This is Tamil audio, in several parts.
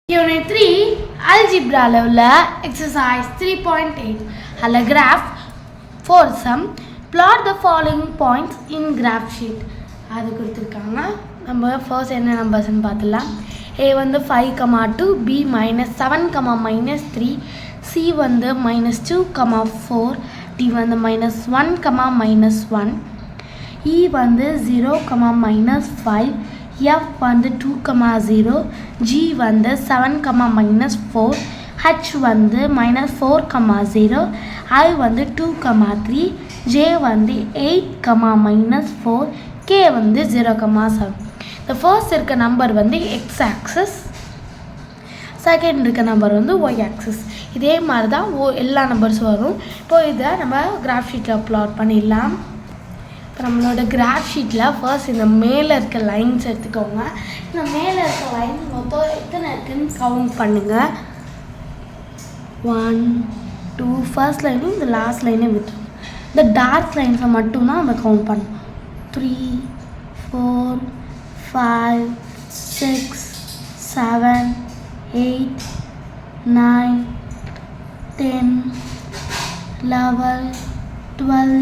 Unit 3 Algebra level exercise 3.8 graph for sum plot the following points in graph sheet அது கொடுத்திருக்காங்க நம்ம ஃபர்ஸ்ட் என்ன நம்பர்ஸ் னு பார்த்தலாம் a வந்து 5, 2 b -7, -3 c வந்து -2, 4 d வந்து -1, -1 e வந்து 0, -5 f வந்து 2, 0 g வந்து 7, -4 h வந்து -4, 0 I வந்து 2, 3 j வந்து 8, -4 k வந்து 0, 7 the first இருக்க நம்பர் வந்து x axis செகண்ட் இருக்க நம்பர் வந்து y axis இதே மாதிரி தான் எல்லா நம்பர்ஸும் வரும் இப்போ இதை நம்ம கிராஃப் ஷீட்டில் ப்ளாட் பண்ணிடலாம் இப்போ நம்மளோட கிராஃப் ஷீட்டில் ஃபர்ஸ்ட் இந்த மேலே இருக்க லைன்ஸ் எடுத்துக்கோங்க இந்த மேலே இருக்க லைன்ஸ் மொத்தம் எத்தனை இருக்குன்னு கவுண்ட் பண்ணுங்கள் 1 2 ஃபர்ஸ்ட் லைனும் இந்த லாஸ்ட் லைனையும் விட்டுருங்க இந்த டார்க் லைன்ஸை மட்டும்தான் நம்ம கவுண்ட் பண்ணணும் 3 4 5 6 7 8 9 10 11 12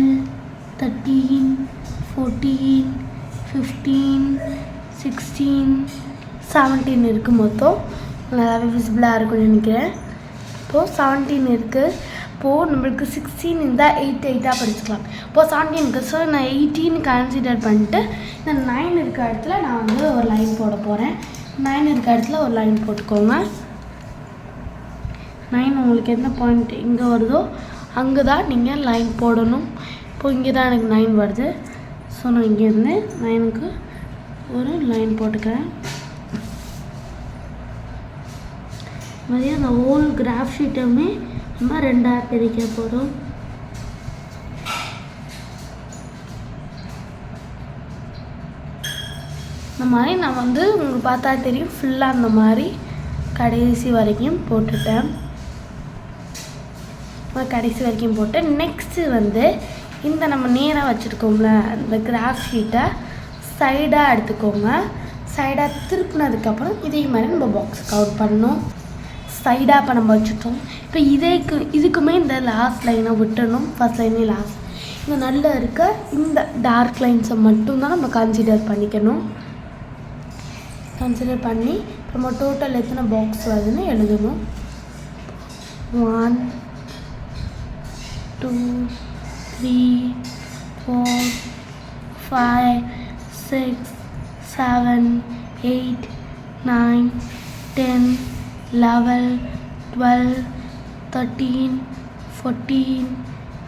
13 14 15 16 17 இருக்கு மொத்தம் நல்லாவே விசிபிளாக இருக்கும்னு நினைக்கிறேன் இப்போது 17 இருக்குது இப்போது நம்மளுக்கு 16 இருந்தால் 8 படிச்சுக்கலாம் இப்போது 17 இருக்குது ஸோ நான் 18 கன்சிடர் பண்ணிட்டு இந்த 9 இருக்க இடத்துல நான் வந்து ஒரு லைன் போட போகிறேன் 9 இருக்க இடத்துல ஒரு லைன் போட்டுக்கோங்க 9 உங்களுக்கு எந்த பாயிண்ட் எங்கே வருதோ அங்கே தான் நீங்கள் லைன் போடணும் இப்போ இங்கே தான் எனக்கு 9 வருது ஸோ நான் இங்கேருந்து 9க்கு ஒரு லைன் போட்டுக்கிறேன் மாதிரி அந்த ஹோல் கிராஃப் ஷீட்டுமே நம்ம ரெண்டாக பிரிக்க போகிறோம் இந்த மாதிரி நான் வந்து உங்களுக்கு பார்த்தா தெரியும் ஃபுல்லாக அந்த மாதிரி கடைசி வரைக்கும் போட்டுட்டேன் கடைசி வரைக்கும் போட்டு நெக்ஸ்ட்டு வந்து இந்த நம்ம நேராக வச்சுருக்கோம்ல அந்த கிராஃப் ஷீட்டை சைடாக எடுத்துக்கோங்க சைடாக திருப்பினதுக்கப்புறம் இதே மாதிரி நம்ம பாக்ஸ் கவுட் பண்ணணும் சைடாக இப்போ நம்ம வச்சுட்டோம் இப்போ இதுக்குமே இந்த லாஸ்ட் லைனை விட்டணும் ஃபர்ஸ்ட் லைனே லாஸ்ட் இங்கே நல்லா இருக்க இந்த டார்க் லைன்ஸை மட்டும்தான் நம்ம கன்சிடர் பண்ணிக்கணும் கன்சிடர் பண்ணி இப்போ நம்ம டோட்டல் எத்தனை பாக்ஸ் வருதுன்னு எழுதணும் 1 2 3 4 5 6 7 8 9 10 11 12 13 14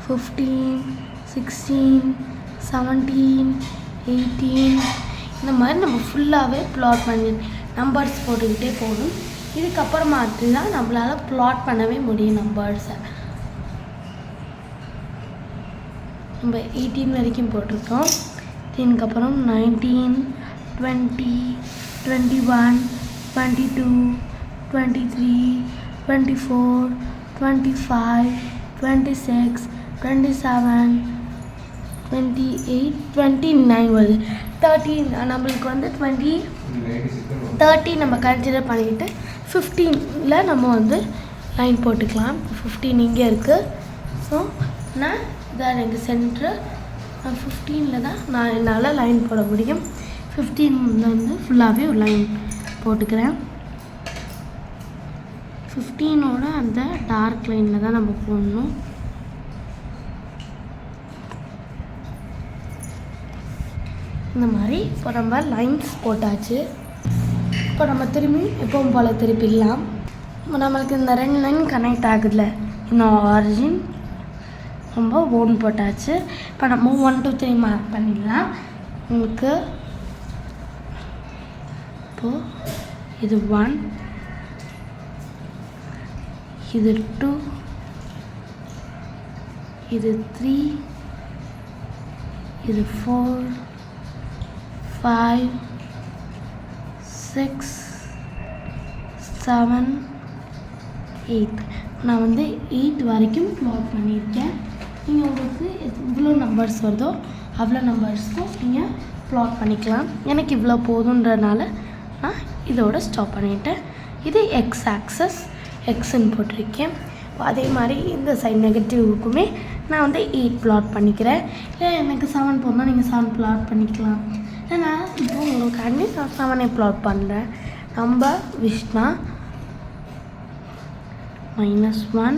15 16 17 18 இந்த மாதிரி நம்ம ஃபுல்லாகவே ப்ளாட் பண்ணி நம்பர்ஸ் போட்டுக்கிட்டே போகணும் இதுக்கப்புறமா தான் நம்மளால் ப்ளாட் பண்ணவே முடியும் நம்பர்ஸை நம்ம 18 வரைக்கும் போட்டிருக்கோம் இதுக்கப்புறம் 19 20 21 22 23 24 25 26 27 28 29 வருது 30 நம்மளுக்கு வந்து 30 நம்ம கன்சிடர் பண்ணிக்கிட்டு 15ல் நம்ம வந்து லைன் போட்டுக்கலாம் 15 இங்கே இருக்குது ஸோ நான் இதான் எனக்கு சென்ட்ரு 15ல் தான் நான் என்னால் லைன் போட முடியும் 15 வந்து ஃபுல்லாகவே ஒரு லைன் போட்டுக்கிறேன் 15ஓட அந்த டார்க் லைனில் தான் நம்ம போடணும் இந்த மாதிரி இப்போ நம்ம லைன்ஸ் போட்டாச்சு இப்போ நம்ம திரும்பி எப்பவும் போல் திருப்பிடலாம் இப்போ நம்மளுக்கு இந்த 2 லைன் கனெக்ட் ஆகுதுல இன்னும் ஆரிஜின் ரொம்ப 1 போட்டாச்சு இப்போ நம்ம 1 2 3 மார்க் பண்ணிடலாம் உங்களுக்கு இப்போது இது 1 இது 2 இது 3 இது 4 5 6 7 8 நான் வந்து 8 வரைக்கும் ப்ளாட் பண்ணியிருக்கேன் நீங்கள் உங்களுக்கு இவ்வளோ நம்பர்ஸ் வருதோ அவ்வளோ நம்பர்ஸ்க்கும் நீங்கள் ப்ளாட் பண்ணிக்கலாம் எனக்கு இவ்வளோ போதுன்றனால நான் இதோட ஸ்டாப் பண்ணிவிட்டேன் இது எக்ஸ் ஆக்சஸ் எக்ஸ்ன்னு போட்டிருக்கேன். அதே மாதிரி இந்த சைட் நெகட்டிவ்க்குமே நான் வந்து 8 ப்ளாட் பண்ணிக்கிறேன். இல்லை எனக்கு 7 போடணும், நீங்கள் 7 ப்ளாட் பண்ணிக்கலாம். நான் இப்போ உங்களுக்காண்டி நான் 7 ப்ளாட் பண்ணுறேன். நம்பர் விஷ்ணா -1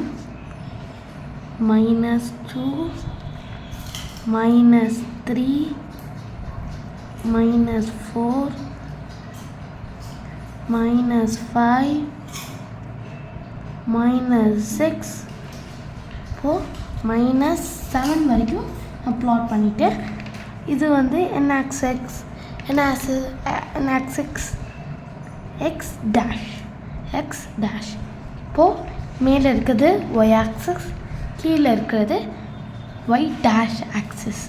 -2 -3 -4 -5 -6 இப்போது -7 வரைக்கும் நான் ப்ளாட் பண்ணிவிட்டேன். இது வந்து n axis x டேஷ். இப்போது மேலே இருக்கிறது y ஆக்சிஸ், கீழே இருக்கிறது y டேஷ் ஆக்சிஸ்.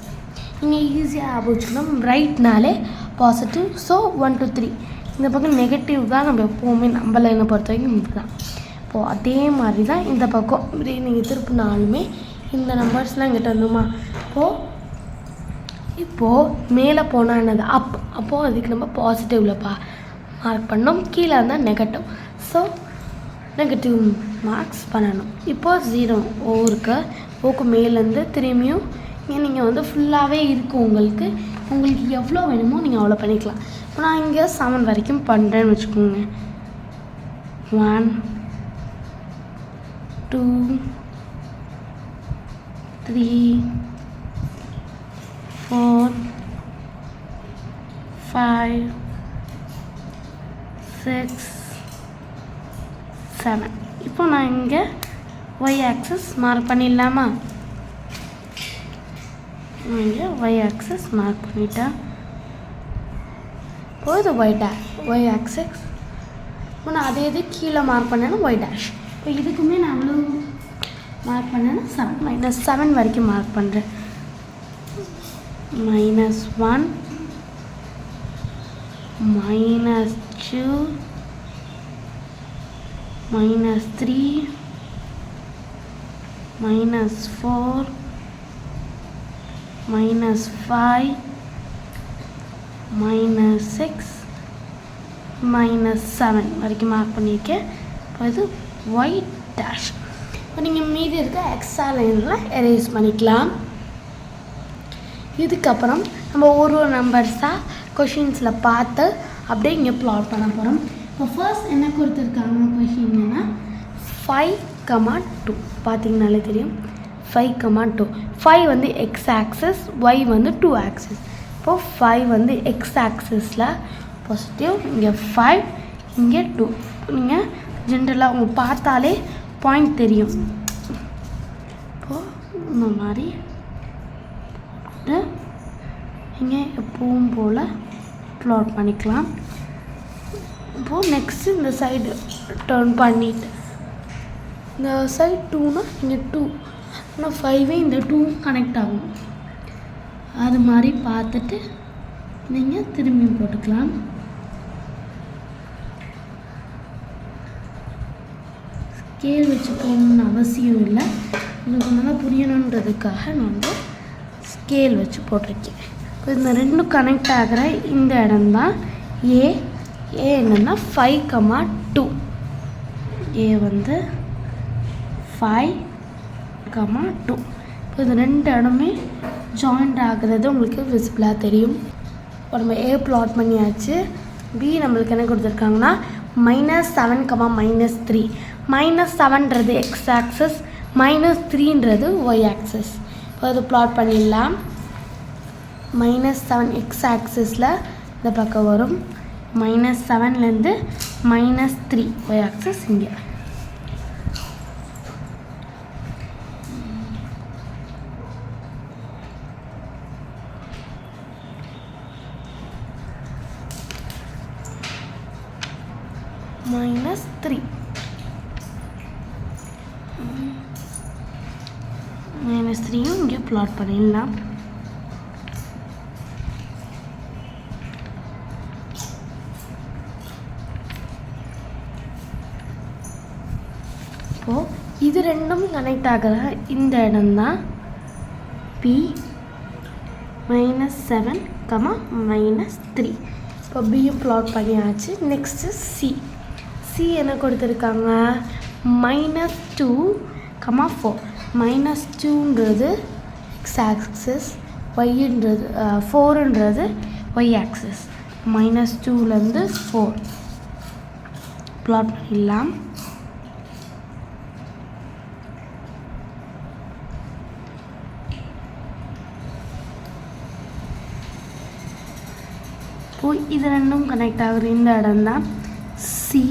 நீங்கள் ஈஸியாக ஆபோச்சுக்கணும். ரைட்னாலே பாசிட்டிவ், ஸோ 1 2 3. இந்த பக்கம் நெகட்டிவ் தான் நம்ம எப்போவுமே நம்ம லைனை பொறுத்த வரைக்கும் இது தான். இப்போது அதே மாதிரி தான் இந்த பக்கம் இப்படி நீங்கள் திருப்பினாலுமே இந்த நம்பர்ஸ்லாம் இங்கிட்ட வந்துமா. இப்போது மேலே போனால் என்னது அப், அப்போது அதுக்கு நம்ம பாசிட்டிவில் மார்க் பண்ணோம். கீழே இருந்தால் நெகட்டிவ், ஸோ நெகட்டிவ் மார்க்ஸ் பண்ணணும். இப்போது 0 ஓருக்கு ஓக்கு மேலேருந்து திரும்பியும் நீங்கள் வந்து ஃபுல்லாகவே இருக்கும். உங்களுக்கு எவ்வளோ வேணுமோ நீங்கள் அவ்வளோ பண்ணிக்கலாம். இப்போ நான் இங்கே 7 வரைக்கும் பண்ணுறேன்னு வச்சுக்கோங்க. 1 2 3 4 5 6 7. இப்போ நான் இங்கே y ஆக்சிஸ் மார்க் பண்ணிடலாமா? இங்கே y ஆக்சிஸ் மார்க் பண்ணிட்டேன். இப்போ இது y ஆக்சிஸ். இப்போ நான் அதே இது கீழே மார்க் பண்ணேன்னா y டேஷ். இப்போ இதுக்குமே நான் அவ்வளோ மார்க் பண்ணேன்னா 7 -7 வரைக்கும் மார்க் பண்ணுறேன். -1 -2 -3 -4 -5 -6 -7 வரைக்கும் மார்க் பண்ணியிருக்கேன். இப்போ இது y டேஷ். இப்போ நீங்கள் மீதி இருக்க எக்ஸ்ட்ரா லைனில் எரேஸ் பண்ணிக்கலாம். இதுக்கப்புறம் நம்ம ஒரு நம்பர்ஸாக கொஷின்ஸில் பார்த்து அப்படியே இங்கே ப்ளாட் பண்ண போகிறோம். இப்போ ஃபர்ஸ்ட் என்ன கொடுத்துருக்காங்க கொஷின்னா 5,2 பார்த்தீங்கனாலே தெரியும். 5,2 5 வந்து எக்ஸ் ஆக்சிஸ், ஒய் வந்து 2 ஆக்சிஸ். இப்போது 5 வந்து எக்ஸ் ஆக்சிஸில் பாசிட்டிவ், இங்கே 5 இங்கே 2. நீங்கள் ஜென்ரலாக உங்களுக்கு பார்த்தாலே பாயிண்ட் தெரியும். இப்போது இந்த மாதிரி இங்கே எப்பவும் போல் ப்ளாட் பண்ணிக்கலாம். இப்போது நெக்ஸ்ட்டு இந்த சைடு டர்ன் பண்ணிவிட்டு இந்த சைடு 2னா இங்கே 2, ஆனால் 5 இந்த 2 கனெக்ட் ஆகும். அது மாதிரி பார்த்துட்டு நீங்கள் திரும்பி போட்டுக்கலாம். ஸ்கேல் வச்சு போகணுன்னு அவசியம் இல்லை. உங்களுக்கு நல்லா புரியணுன்றதுக்காக நான் வந்து ஸ்கேல் வச்சு போட்டிருக்கேன். இப்போ இந்த 2 கனெக்ட் ஆகிற இந்த இடம்தான் ஏ என்னென்னா 5,2. ஏ வந்து 5,2. இப்போ இந்த 2 இடமே ஜாயிண்ட் ஆகுறது உங்களுக்கு விசிபிளாக தெரியும். இப்போ நம்ம ஏ ப்ளாட் பண்ணியாச்சு. பி நம்மளுக்கு என்ன கொடுத்துருக்காங்கன்னா -7, -3. -7ன்றது எக்ஸ் ஆக்சஸ், -3ன்றது ஒய் ஆக்சஸ். இப்போ அது ப்ளாட் பண்ணிடலாம். -7 எக்ஸ் ஆக்சிஸில் இந்த பக்கம் வரும், -7லேருந்து -3 ஒய் ஆக்சஸ் இங்கே. -3 -3யும் இங்கே ப்ளாட் பண்ணிடலாம். இப்போது இது ரெண்டும் கனெக்ட் ஆகிற இந்த இடம்தான் பி -7, -3. இப்போ பியும் ப்ளாட் பண்ணியாச்சு. நெக்ஸ்ட்டு சி சி என்ன கொடுத்துருக்காங்க -2, 4. -2ன்றது எக்ஸ் ஆக்சிஸ், ஒய்ன்றது 4ன்றது ஒய் ஆக்சிஸ். -2லேருந்து 4 ப்ளாட் பண்ணிடலாம். இப்போ இது ரெண்டும் கனெக்ட் ஆகுற இந்த இடம் தான் சி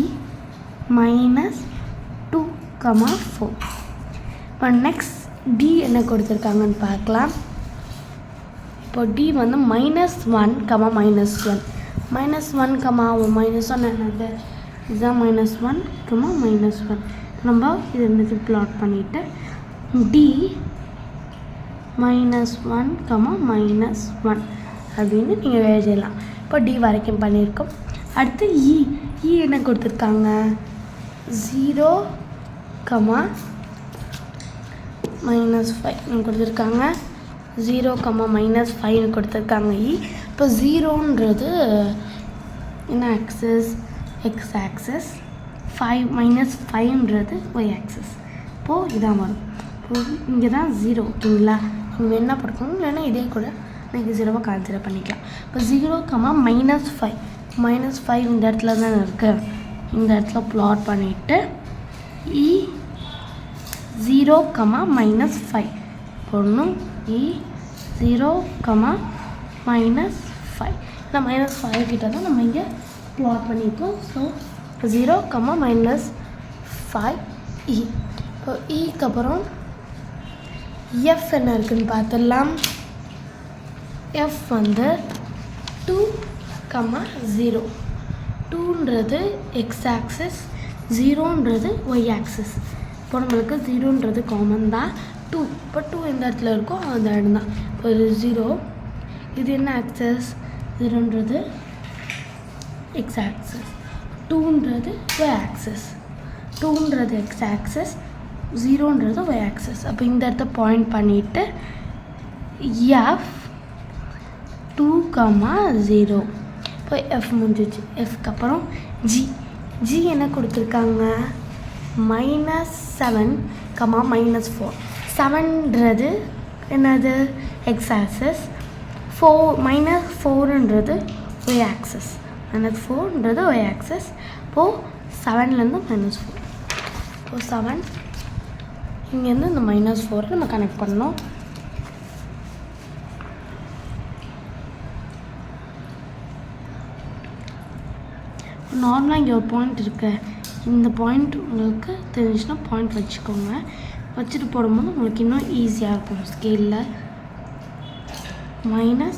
-2, 4. இப்போ நெக்ஸ்ட் டி என்ன கொடுத்துருக்காங்கன்னு பார்க்கலாம். இப்போ டி வந்து -1, -1. -1, என்னது இதுதான் -1, -1. நம்ம இது ரெண்டுத்தையும் ப்ளாட் பண்ணிவிட்டு டி -1, -1 அப்படின்னு நீங்கள் எழுதிடலாம். இப்போ டி வரைக்கும் பண்ணியிருக்கோம். அடுத்து இ என்ன கொடுத்துருக்காங்க 0, -5 கொடுத்துருக்காங்க. 0, -5 கொடுத்துருக்காங்க இ. இப்போ 0ன்றது என்ன ஆக்சிஸ், எக்ஸ் ஆக்சிஸ். -5ன்றது ஒய் ஆக்சிஸ். இப்போது இதான் வரும். இப்போது இங்கே தான் 0 ஓகேங்களா. இங்கே என்ன படிக்கணும் இல்லைன்னா இதே கூட நீங்கள் 0 கன்சிடர் பண்ணிக்கலாம். இப்போ 0, -5. -5 இந்த இடத்துல தான் இருக்குது. இந்த இடத்துல ப்ளாட் பண்ணிவிட்டு இ 0, -5 போடணும். இ 0, -5. இந்த -5 கிட்ட தான் நம்ம இங்கே ப்ளாட் பண்ணியிருக்கோம். ஸோ 0, -5 இ. இப்போ இக்கு அப்புறம் எஃப் என்ன இருக்குதுன்னு பார்த்துடலாம். எஃப் வந்து 2, 0. 2ன்றது எக்ஸ் ஆக்சிஸ், 0ன்றது ஒய் ஆக்சிஸ். இப்போ நம்மளுக்கு 0ன்றது காமன் தான். 2 இப்போ 2 எந்த இடத்துல இருக்கோ அந்த இடம் தான். இப்போ 0 இது என்ன ஆக்சிஸ், 0ன்றது எக்ஸ் ஆக்சிஸ், 2ன்றது ஒய் ஆக்சிஸ். 2ன்றது எக்ஸ் ஆக்சிஸ், 0ன்றது ஒய் ஆக்சிஸ். அப்போ இந்த இடத்த பாயிண்ட் பண்ணிவிட்டு எஃப் 2, 0. இப்போ எஃப் முடிஞ்சிச்சு. எஃப்க்கு அப்புறம் ஜி என்ன கொடுத்துருக்காங்க -7, -4. 7ன்றது என்னது எக்ஸ் ஆக்சிஸ், -4ன்றது ஒய் ஆக்சிஸ். -4ன்றது ஒய் ஆக்சிஸ். இப்போது 7லேருந்து -4. இப்போது 7 இங்கேருந்து இந்த -4 நம்ம கனெக்ட் பண்ணோம். நார்மலாக இங்கே ஒரு பாயிண்ட் இருக்குது. இந்த பாயிண்ட் உங்களுக்கு தெரிஞ்சுன்னா பாயிண்ட் வச்சுக்கோங்க. வச்சுட்டு போடும்போது உங்களுக்கு இன்னும் ஈஸியாக இருக்கும். ஸ்கேலில் -4.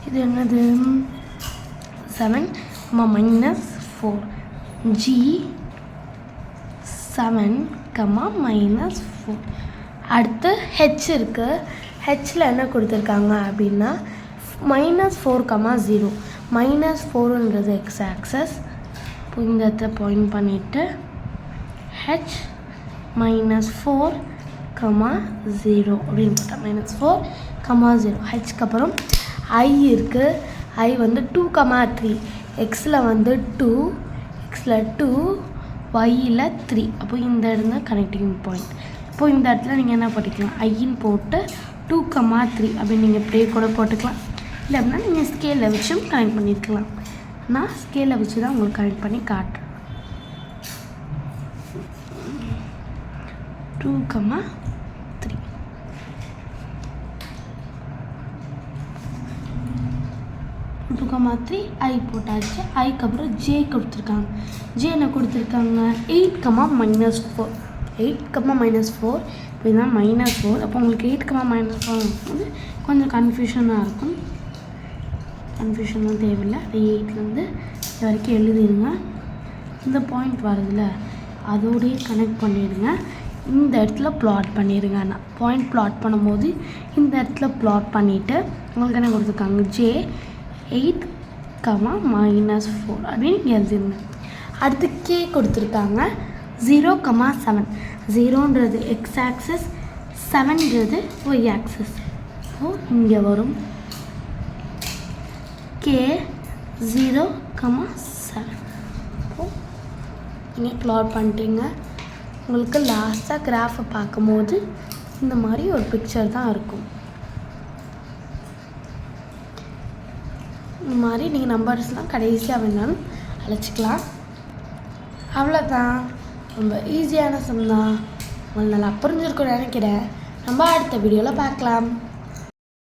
இது என்னது 7, -4. ஜி 7, -4. அடுத்து ஹெச் இருக்குது. ஹெச்சில் என்ன கொடுத்துருக்காங்க அப்படின்னா -4, 0. -4ன்றது எக்ஸ் ஆக்சஸ். இப்போ இந்த இடத்த பாயிண்ட் பண்ணிவிட்டு ஹெச் -4, 0 அப்படின்னு போட்டால் -4, 0. ஹெச்க்கு அப்புறம் ஐ இருக்குது. ஐ வந்து 2, 3. எக்ஸில் வந்து 2, எக்ஸில் 2, ஒய்யில் 3. அப்போ இந்த இடம் தான் கனெக்டிங் பாயிண்ட். இப்போது இந்த இடத்துல நீங்கள் என்ன பண்ணிக்கலாம், ஐன்னு போட்டு 2, 3 அப்படின்னு நீங்கள் இப்படியே கூட போட்டுக்கலாம். இல்லை அப்படின்னா நீங்கள் ஸ்கேலில் வச்சும் கனெக்ட் பண்ணியிருக்கலாம். நான் ஸ்கேலில் வச்சு தான் உங்களுக்கு கனெக்ட் பண்ணி காட்டுறேன். 2, 3. 2, 3 ஐ போட்டாச்சு. ஐக்கு அப்புறம் ஜே கொடுத்துருக்காங்க. ஜே என்ன கொடுத்துருக்காங்க 8, -4. 8, -4. இப்போ இதுதான் -4. அப்போ உங்களுக்கு 8, -4 வந்து கொஞ்சம் கன்ஃபியூஷனாக இருக்கும். கன்ஃபியூஷன்லாம் தேவையில்லை. அது 8லேருந்து இது வரைக்கும் எழுதிடுங்க. இந்த பாயிண்ட் வருதுல்ல அதோடையே கனெக்ட் பண்ணிடுங்க. இந்த இடத்துல ப்ளாட் பண்ணிடுங்க. நான் பாயிண்ட் ப்ளாட் பண்ணும்போது இந்த இடத்துல ப்ளாட் பண்ணிவிட்டு உங்களுக்கு என்ன கொடுத்துருக்காங்க ஜே 8, -4 அப்படின்னு எழுதிருங்க. அடுத்து கே கொடுத்துருக்காங்க 0,7. 0ன்றது எக்ஸ் ஆக்சஸ், 7ன்றது ஒய் ஆக்சஸ். ஸோ இங்கே வரும் கே 0,7. நீங்கள் ப்ளாட் பண்ணிட்டீங்க. உங்களுக்கு லாஸ்ட்டாக கிராஃபை பார்க்கும்போது இந்த மாதிரி ஒரு பிக்சர் தான் இருக்கும். இந்த மாதிரி நீங்கள் நம்பர்ஸ்லாம் கடைசியாக வேணாலும் அழைச்சிக்கலாம். அவ்வளோதான். ரொம்ப ஈஸியான சம் தான். உங்களுக்கு நல்லா புரிஞ்சிருக்கும்னு நினைக்கிறேன். நம்ம அடுத்த வீடியோவில் பார்க்கலாம்.